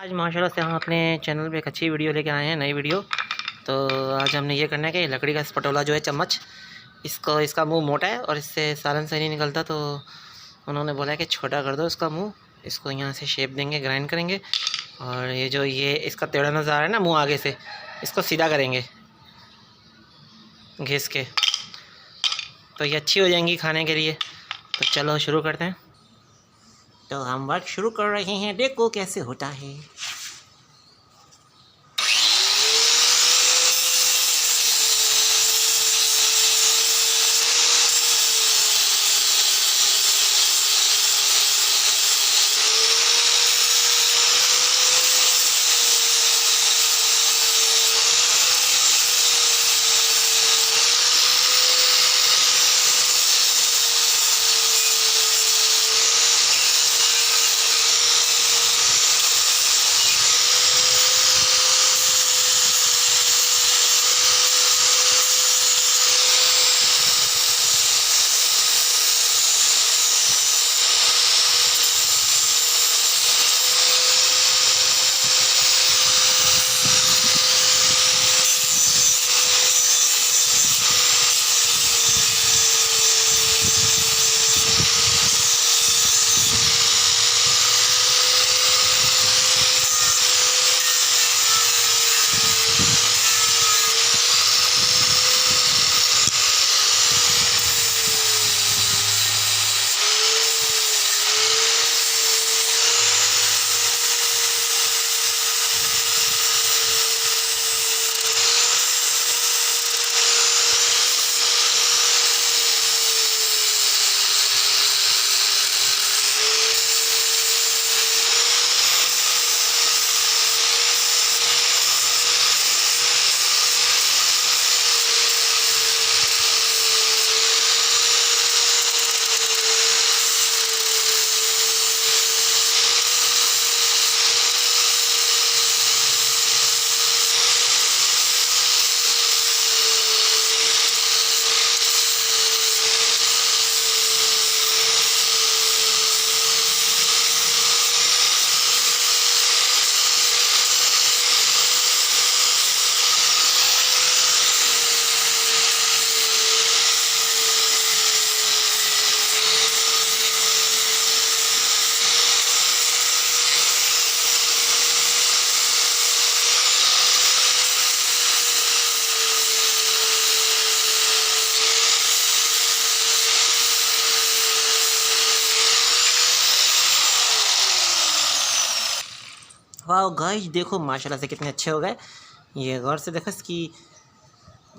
आज माशाल्लाह से हम अपने चैनल पे एक अच्छी वीडियो लेके आए हैं, नई वीडियो। तो आज हमने ये करना है कि लकड़ी का स्पटोला जो है चम्मच, इसका मुंह मोटा है और इससे सालन सही नहीं निकलता, तो उन्होंने बोला है कि छोटा कर दो इसका मुंह। इसको यहाँ से शेप देंगे, ग्राइंड करेंगे और ये इसका टेढ़ा नज़र आ रहा है ना मुँह आगे से, इसको सीधा करेंगे घिस के, तो ये अच्छी हो जाएंगी खाने के लिए। तो चलो शुरू करते हैं। तो हम वर्क शुरू कर रहे हैं, देखो कैसे होता है। वाह गाइस, देखो माशाल्लाह से कितने अच्छे हो गए। ये गौर से देखो, इसकी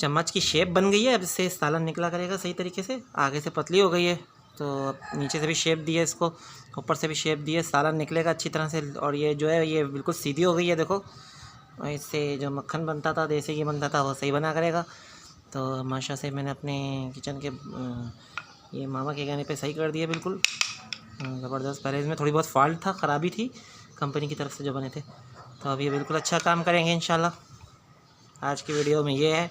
चम्मच की शेप बन गई है। अब इससे सालन निकला करेगा सही तरीके से। आगे से पतली हो गई है, तो नीचे से भी शेप दी है, इसको ऊपर से भी शेप दी है, सालन निकलेगा अच्छी तरह से। और ये जो है ये बिल्कुल सीधी हो गई है, देखो। और इससे जो मक्खन बनता था, देसी घी बनता था, वो सही बना करेगा। तो माशा से मैंने अपने किचन के ये मामा के कहने पे सही कर दिया, बिल्कुल ज़बरदस्त। पहले इसमें थोड़ी बहुत फॉल्ट था, ख़राबी थी कंपनी की तरफ से जो बने थे। तो अब ये बिल्कुल अच्छा काम करेंगे इंशाल्लाह। आज की वीडियो में ये है।